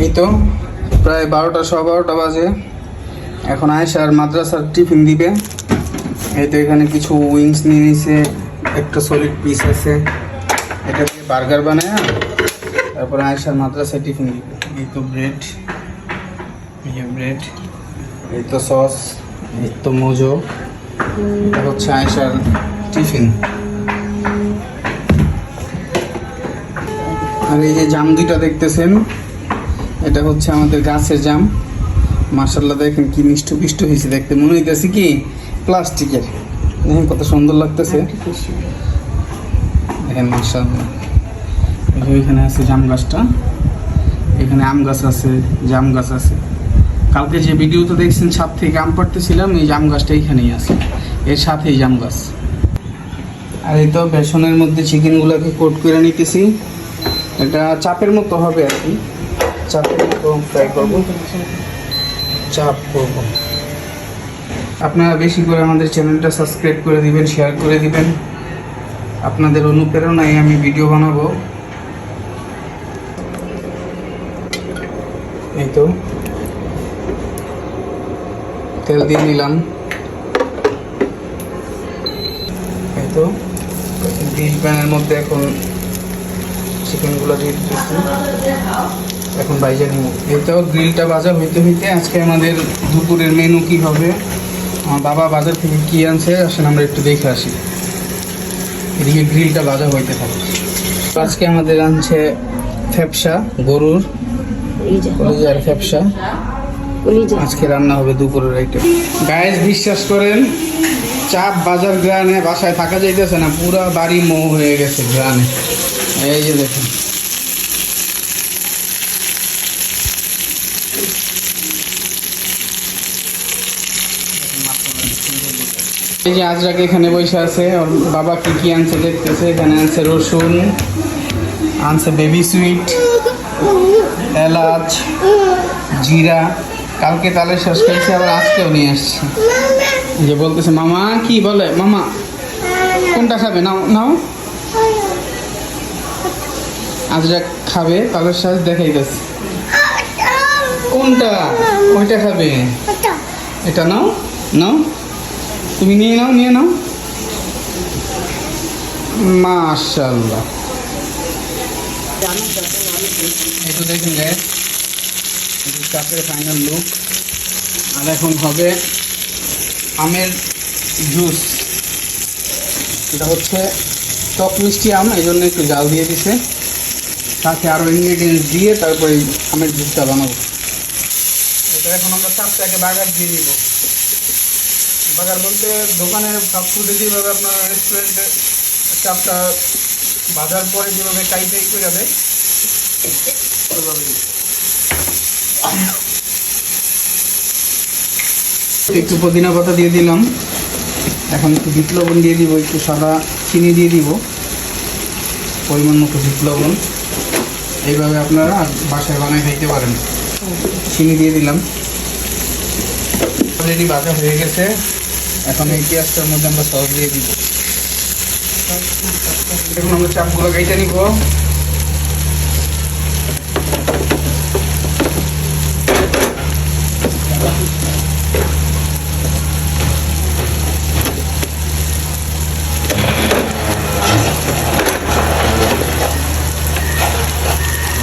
এই তো প্রায় 12টা 12:15 বাজে। এখন আয়েশার মাদ্রাসার টিফিন দিবে। এই তো এখানে কিছু উইংস নিয়ে নিয়েছে, একটা সলিড পিস আছে, এটা দিয়ে বার্গার বানায় তারপর আয়েশার মাদ্রাসায় টিফিন দিবে। এই তো ব্রেড, এই তো সস, এই তো মোজো, এটা হচ্ছে আয়েশার টিফিন। আর এই যে জাম দুইটা দেখতেছেন, এটা হচ্ছে আমাদের গাছের জাম। মাশাআল্লাহ দেখেন কি মিষ্ট পিষ্ট হয়েছে, দেখতে মনে হইতেছে কি প্লাস্টিকের। দেখেন কত সুন্দর লাগতেছে, দেখেন মাশাআল্লাহ। এখানে আছে জাম গাছটা, এখানে আম গাছ আছে, জাম গাছ আছে। কালকে যে ভিডিওতে দেখছেন ছাদ থেকে আম পাড়তেছিলাম, এই জাম গাছটা এখানেই আছে, এর সাথেই জাম গাছ। আর এই তো বেসনের মধ্যে চিকেনগুলোকে কোট করে নিতেছি, এটা চাপের মতো হবে আর কি, চাপের মতো ফ্রাই করবো, চাপ করবো। আপনারা বেশি করে আমাদের চ্যানেলটা সাবস্ক্রাইব করে দিবেন, শেয়ার করে দিবেন। আপনাদের অনুপ্রেরণায় আমি ভিডিও বানাবো। এই তো তেল দিয়ে নিলাম, এই তো গ্রিল প্যানের মধ্যে এখন চিকেনগুলো দিয়ে দিচ্ছি, এখন বাইজা নিব। এই তো গ্রিলটা ভাজা হইতে হইতে আজকে আমাদের দুপুরের মেনু কি হবে, আমার বাবা বাজার থেকে কি আনছে আসেন আমরা একটু দেখে আসি। এদিকে গ্রিলটা ভাজা হইতে থাকে। আজকে আমাদের আনছে ফ্যাপসা, গরুর কলিজার ফ্যাপসা, আজকে রান্না হবে দুপুরের আইটেম। গাইস বিশ্বাস করেন, চাপ বাজার গ্রানে বাসায় থাকা যাইতেছে না, পুরা বাড়ি মৌ হয়ে গেছে গ্রানে। এই যে দেখেন এই যে আজরাকে এখানে বসে আছে, ওর বাবা কি কি আনছে দেখতেছে। এখানে আনছে রসুন, আনছে বেবি সুইট, এলাচ, জিরা। কালকে তালে শেষ করেছে, আবার আজকেও নিয়ে আসছে। যে বলতেছে মামা, কি বলে মামা কোনটা খাবে, নাও নাও। আজরা খাবে, তালের শ্বাস দেখাইতেছে কোনটা, ওইটা খাবে, এটা নাও নাও, তুমি নিয়ে নাও, নিয়ে নাও। মাশাআল্লাহ, এই তো দেখুন গাইস, চাপের ফাইনাল লুক। আর এখন হবে আমের জুস, এটা হচ্ছে টক মিষ্টি আম, এই জন্য একটু জাল দিয়ে দিছে, সাথে আরও ইনগ্রিডিয়েন্টস দিয়ে তারপরে আমের জুসটা বানাবো। এটা এখন আমরা চাপটাকে বাগার দিয়ে দিব। বাগার বলতে দোকানে ফাস্টফুডে যেভাবে আপনার রেস্টুরেন্টে চাপটা বাজার পরে যেভাবে টাইটাই করে দেয়, একটু পুদিনা পাতা দিয়ে দিলাম, এখন একটু বিট লবণ দিয়ে দিব, একটু সাদা চিনি দিয়ে দিব, পরিমাণ মতো বিট লবণ। এইভাবে আপনারা বাসায় বানায় খাইতে পারেন। চিনি দিয়ে দিলাম, অলরেডি ভাজা হয়ে গেছে। এখন এই পেঁয়াজটার মধ্যে আমরা সস দিয়ে দিব। এখন আমরা চাপগুলো কেটে নিব।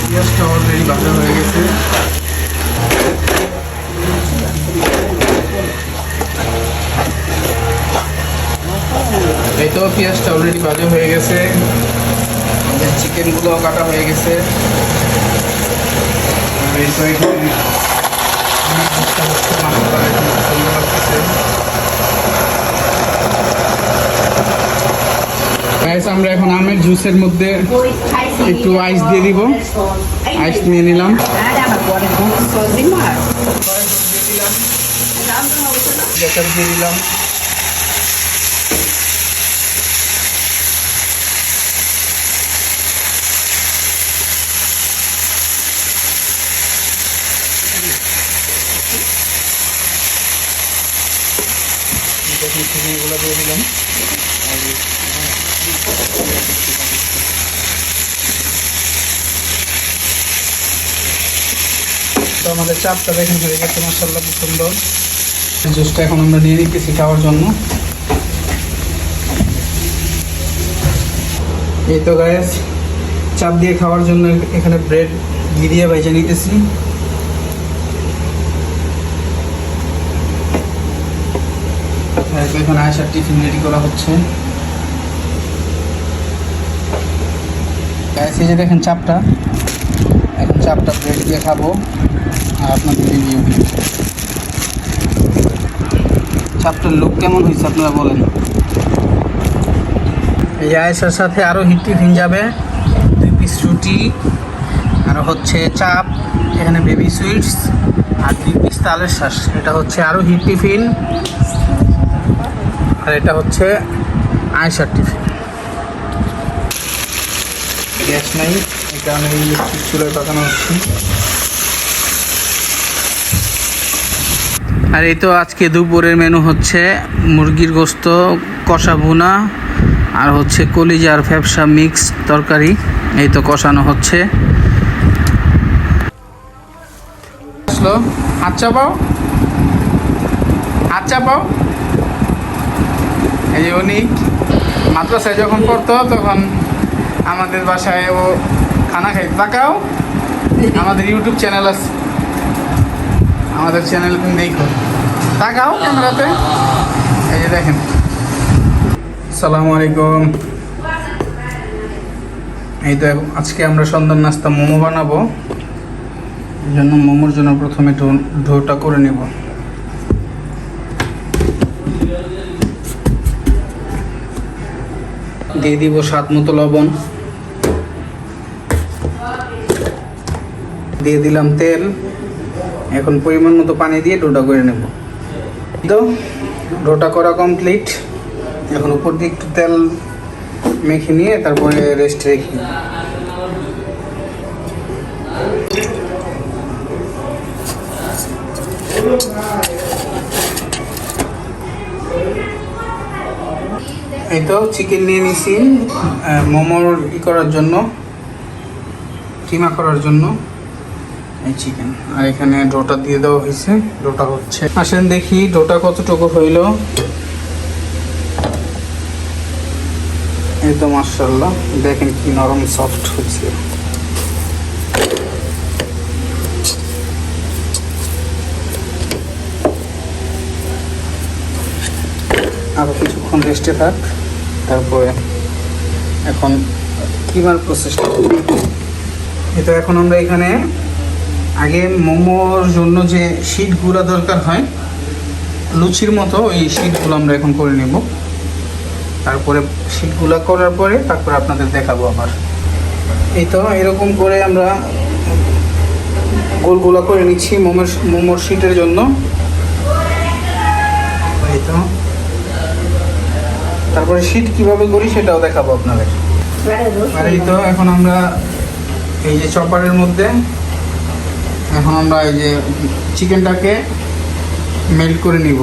পেঁয়াজটা অলরেডি ভাজা হয়ে গেছে। এই তো পেঁয়াজটা অলরেডি ভাজা হয়ে গেছে, আমাদের চিকেনগুলো কাটা হয়ে গেছে। এই তো এখানে আমরা এখন আমের জুসের মধ্যে একটু আইস দিয়ে দিব। আইস নিয়ে নিলাম, দিয়ে দিলাম। চিকেনগুলো দিয়ে দিলাম। আমাদের চাপটা দেখেন হয়ে গেছে মাশাআল্লাহ, খুব সুন্দর। জুসটা এখন আমরা নিয়ে নিতেছি খাওয়ার জন্য। এই তো গাইস, চাপ দিয়ে খাওয়ার জন্য এখানে ব্রেড ঘি দিয়ে ভেজে নিতেছি। এখানে আয়সার টিফিন রেডি করা হচ্ছে। গাইস এই যে দেখেন চাপটা, এখন চাপটা ব্রেড দিয়ে খাবো আর আপনাদের রিভিউ দিই। চাপটার লুক কেমন হয়েছে আপনারা বলেন। এই আয়েশার সাথে আরও হিট টিফিন যাবে, 2 পিস রুটি, আর হচ্ছে চাপ, এখানে বেবি সুইটস আর 2 পিস তালের শ্বাস। এটা হচ্ছে আরও হিট টিফিন, আর এটা হচ্ছে আয়েশার টিফিন। গ্যাস নাই, এই কারণে ইলেকট্রিক চুলায় পাকানো হচ্ছে। আর এই তো আজকে দুপুরের মেনু হচ্ছে মুরগির গোস্ত কষা ভুনা, আর হচ্ছে কলিজা আর ফ্যাপসা মিক্স তরকারি। এই তো কষানো হচ্ছে। আসলো হাত চাপাও, হাত চাপাও। এই যে অনেক মাদ্রাসায় যখন পড়তো তখন আমাদের বাসায় ও খানা খাই। তাকাও, আমাদের ইউটিউব চ্যানেল আছে, আমাদের চ্যানেল তুমি দেখো, তাকাও ক্যামেরাতে। এই যে দেখেন। আসসালামু আলাইকুম। এই তো আজকে আমরা সন্ধ্যার নাস্তা মোমো বানাবো, এই জন্য মোমোর জন্য প্রথমে ডোটা করে নেব। দিয়ে দিব স্বাদ মতো লবণ, দিয়ে দিলাম তেল। এখন পরিমাণ মতো পানি দিয়ে ডোটা করে নেব। তো ডোটা করা কমপ্লিট। এখন উপর দিয়ে একটু তেল মেখে নিয়ে তারপরে রেস্ট রেখে এই তো চিকেন নিয়ে নিছি মোমোর করার জন্য, কিমা করার জন্য এই চিকেন। আর এখানে ডোটা দিয়ে দেওয়া হয়েছে, ডোটা হচ্ছে। আসেন দেখি ডোটা কতটুকু হইল। এই তো মাশাআল্লাহ, দেখেন কি নরম সফট হচ্ছে। আরো কিছুক্ষণ রেস্টে থাক, তারপরে এখন কিমার প্রসেসটা। এই তো এখন আমরা এখানে আগে মোমোর জন্য যে শীটগুলো দরকার হয় লুচির মতো, এই শীটগুলো আমরা এখন করে নেব। তারপরে শীটগুলো করার পরে তারপরে আপনাদের দেখাবো আবার। এই তো এরকম করে আমরা গোলগুলো করে নিচ্ছি মোমোর শীটের জন্য। এই তো তারপরে শীট কিভাবে করি সেটাও দেখাবো আপনাদের। আর এই তো এখন আমরা এই যে চপারের মধ্যে এখন আমরা এই যে চিকেনটাকে মেল্ট করে নিব।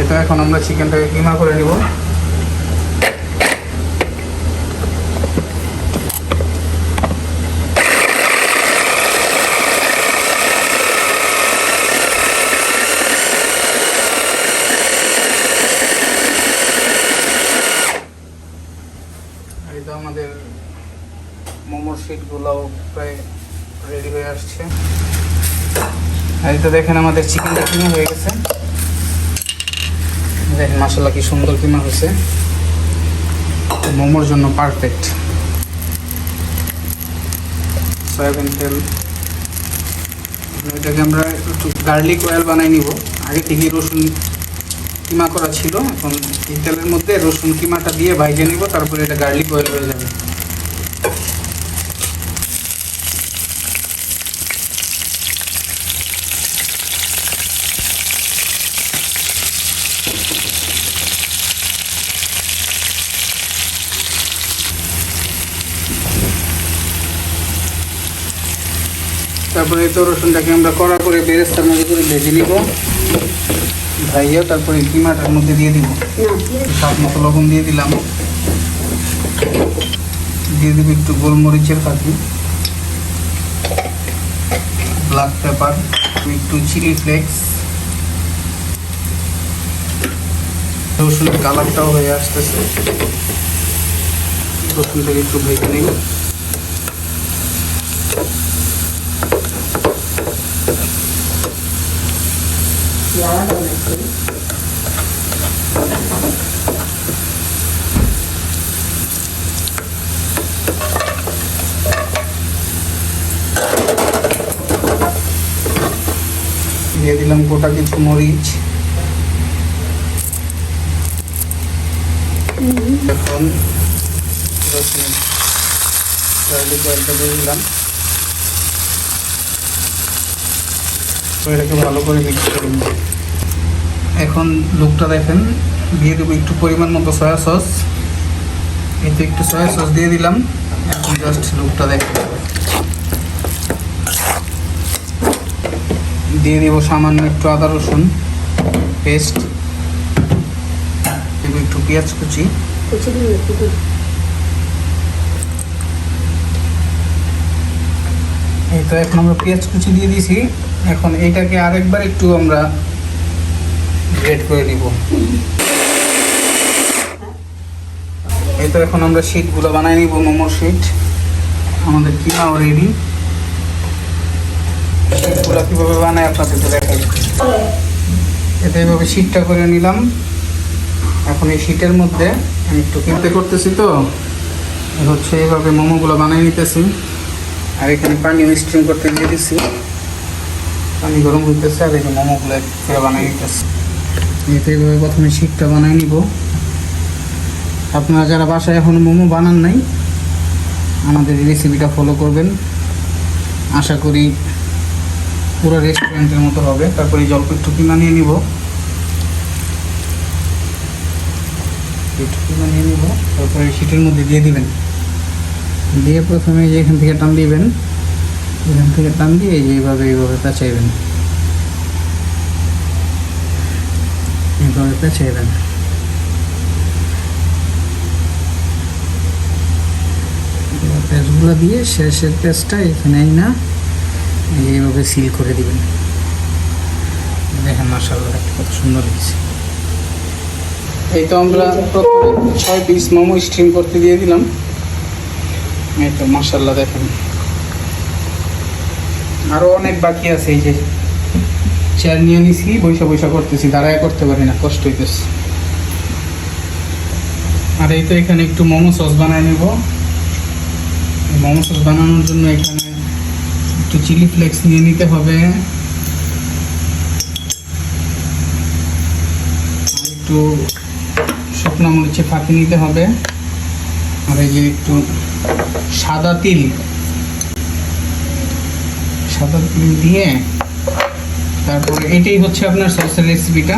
এটা এখন আমরা চিকেনটাকে কিমা করে নিব। এই তো আমাদের মোমোর শিটগুলোও প্রায় রেডি হয়ে আসছে। আর এই তো দেখেন আমাদের চিকেনটা কিমা হয়ে গেছে। দেখেন মাশাআল্লাহ কি সুন্দর কিমা হয়েছে, মোমোর জন্য পারফেক্ট। সয়াবিন তেল, এটাকে আমরা একটু গার্লিক অয়েল বানাই নিব। আগে থেকে রসুন কিমা করা ছিল, এখন এই তেলের মধ্যে রসুন কিমাটা দিয়ে ভাইজে নিব, তারপরে এটা গার্লিক অয়েল হয়ে যাবে। তারপরে তো রসুনটাকে আমরা কড়া করে বেরেস্তার মধ্যে করে ভেজে নিব, ভাইয়া তারপরে কিমাটার মধ্যে দিয়ে দিব। স্বাদ মতো লবণ দিয়ে দিলাম, দিয়ে দিব একটু গোলমরিচের ফাঁকি। ব্ল্যাক পেপার, একটু চিলি ফ্লেক্স, রসুনের কালারটাও হয়ে আসতেছে। রসুনটাকে একটু ভেজে নিই। দিয়ে দিলাম গোটা কিছু মরিচ। এখন রসুনের জলটা দিয়ে দিলাম, এটাকে ভালো করে মিক্স করে নিই। এখন লুকটা দেখেন, দিয়ে দেবো একটু পরিমাণ মতো সয়া সস। এতে একটু সয়া সস দিয়ে দিলাম। এখন জাস্ট লুকটা দেখেন, দিয়ে দেবো সামান্য একটু আদা রসুন পেস্ট, দেবো একটু পেঁয়াজ কুচি, এই তো এখন আমরা পেঁয়াজ কুচি দিয়ে দিয়েছি। এখন এইটাকে আরেকবার একটু আমরা গ্রেট করে নিব। এই তো এখন আমরা শীটগুলো বানাই নিব, মোমোর শীট আমাদের কিনাও রেডি। শীটগুলো কীভাবে বানায় আপনাদের তো দেখাই। এতে এইভাবে শীটটা করে নিলাম। এখন এই শীটের মধ্যে আমি একটু কিনতে করতেছি, তো হচ্ছে এইভাবে মোমোগুলো বানিয়ে নিতেছি। আর এখানে পানি স্টিম করতে দিয়ে দিচ্ছি, পানি গরম হইতেছে। আর এই মোমোগুলো করে বানিয়ে নিতেছি। এতে এইভাবে প্রথমে শীটটা বানিয়ে নিব। আপনারা যারা বাসায় এখন মোমো বানান নাই, আমাদের এই রেসিপিটা ফলো করবেন, আশা করি পুরো রেস্টুরেন্টের মতো হবে। তারপরে জল একটু বানিয়ে নিব, বানিয়ে নিব। তারপরে শীটের মধ্যে দিয়ে দিবেন, দিয়ে প্রথমে যে এখান থেকে টান দিবেন, এখান থেকে টান দিয়ে এইভাবে পেঁচাইবেন, এইভাবে পেঁচাইবেন। পেঁচগুলো দিয়ে শেষের পেঁচটা এখানে না এইভাবে সিল করে দিবেন। দেখেন মাশাআল্লাহ কত সুন্দর হয়েছে। এই তো আমরা প্রথমে 6 পিস মোমো স্টিম করতে দিয়ে দিলাম। এই তো মাশাআল্লাহ দেখেন আরো অনেক বাকি আছে। এই যে চেয়ার নিয়ে নিছি, বৈশা করতেছি, দাঁড়ায় করতে পারি না, কষ্ট হইতেছে। আর এই তো এখানে একটু মোমো সস বানায় নেব। মোমো সস বানানোর জন্য এখানে একটু চিলি ফ্লেক্স নিয়ে নিতে হবে, আর একটু শুকনো মরিচে ফাঁকি নিতে হবে, আর এই যে একটু সাদা তিল দিয়ে, তারপরে এটাই হচ্ছে আপনার সসের রেসিপিটা।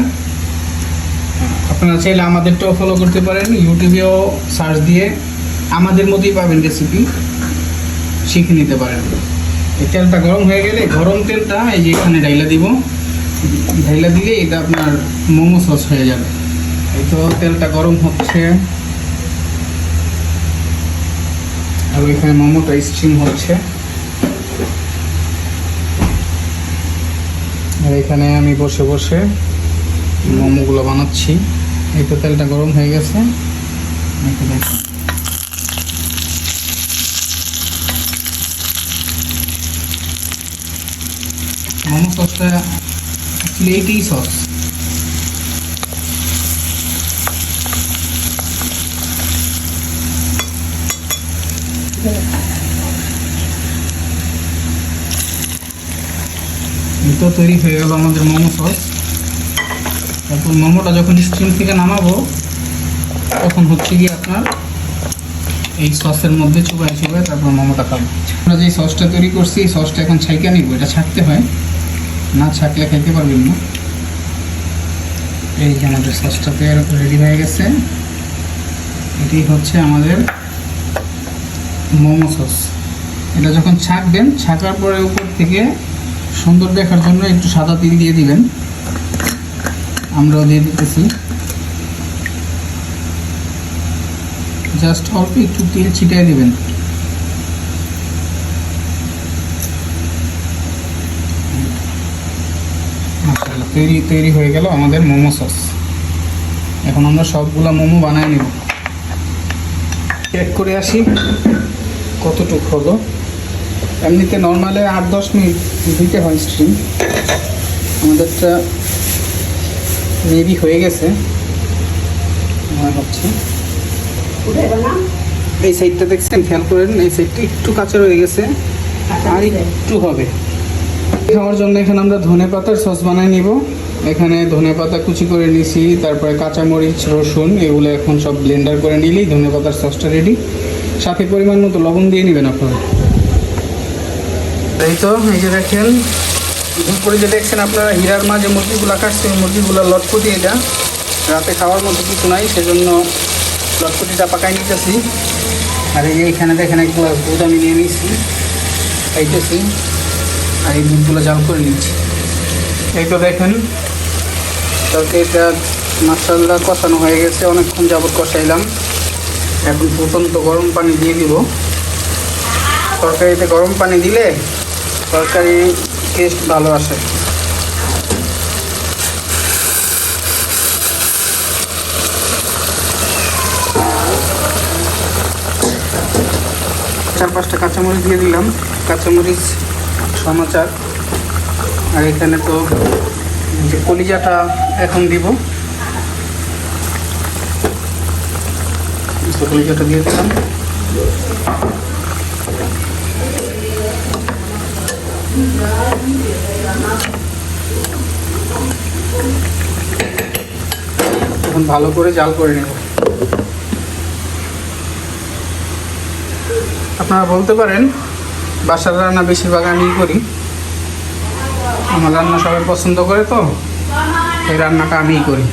আপনারা চাইলে আমাদেরটাও ফলো করতে পারেন, ইউটিউবেও সার্চ দিয়ে আমাদের মতোই পাবেন রেসিপি, শিখে নিতে পারেন। এই তেলটা গরম হয়ে গেলে গরম তেলটা এই যে এখানে ঢাইলা দিব, ঢাইলা দিলে এটা আপনার মোমো সস হয়ে যাবে। এই তো তেলটা গরম হচ্ছে, আর ওইখানে মোমোটা স্টিম হচ্ছে। আর এখানে আমি বসে বসে মোমোগুলো বানাচ্ছি। এই তো তেলটা গরম হয়ে গেছে, দেখুন মোমো সসটা অ্যাকচুয়ালি এইটাই সস। তো তৈরি হয়ে গেল আমাদের মোমো সস। তারপর মোমোটা যখন স্টিম থেকে নামাবো তখন হচ্ছে কি আপনার এই সসের মধ্যে চুবাই তারপর মোমোটা খাবো। আমরা যে সসটা তৈরি করছি এই সসটা এখন ছাইকা নিব, এটা ছাকতে হয়, না ছাকলে খাইতে পারবেন না। এই যে আমাদের সসটা তৈরি রেডি হয়ে গেছে, এটি হচ্ছে আমাদের মোমো সস। এটা যখন ছাকবেন, ছাকার পরে উপর থেকে সুন্দর দেখার জন্য একটু সাদা তিল দিয়ে দিবেন, আমরাও দিয়ে দিতেছি। জাস্ট অল্প একটু তেল ছিটিয়ে দিবেন, তৈরি হয়ে গেল আমাদের মোমো সস। এখন আমরা সবগুলা মোমো বানায় নেব। চেক করে আসি কতটুকু হলো। এমনিতে নর্মালে 8-10 মিনিট দিতে হয় স্টিম। আমাদেরটা মেবি হয়ে গেছে মনে হচ্ছে। এই সাইডটা দেখছেন, খেয়াল করেন, এই সাইডটা একটু কাঁচা রয়ে গেছে, আর একটু হবে। খাওয়ার জন্য এখানে আমরা ধনেপাতার সস বানাই নিব। এখানে ধনেপাতা কুচি করে নিছি, তারপরে কাঁচামরিচ, রসুন এগুলো এখন সব ব্লেন্ডার করে নিলেই ধনেপাতার সসটা রেডি। সাথে পরিমাণ মতো লবণ দিয়ে নেবেন আপনারা। এই তো এই যে দেখেন, দুপুরে যে দেখছেন আপনারা হীরার মাঝে মুরগিগুলো কাটছে, ওই মুরগিগুলো লটপটি, এটা রাতে খাওয়ার মতো কিছু নাই, সেজন্য লটপটিটা পাকাই নিতেছি। আর এই যে এখানে দেখেন এক গ্লাস দুধ আমি নিয়ে নিয়েছি, খাইতেছি, আর এই দুধগুলো জাল করে নিচ্ছি। এই তো দেখেন তরকারিটা মাশাআল্লাহ কষানো হয়ে গেছে, অনেকক্ষণ যাবত কষাইলাম। এখন ফুটন্ত গরম পানি দিয়ে দিব। তরকারিতে গরম পানি দিলে তরকারি টেস্ট ভালো আসে। চার পাঁচটা কাঁচামরিচ দিয়ে দিলাম, কাঁচামরিচ সমাচার। আর এখানে তো যে কলিজাটা এখন দিব, কলিজাটা দিয়ে দিলাম। এখন ভালো করে জাল করে নেব। আপনারা বলতে পারেন বাসার রান্না বেশিরভাগ আমি করি, আমার রান্না সবাই পছন্দ করে, তো এই রান্নাটা আমিই করি।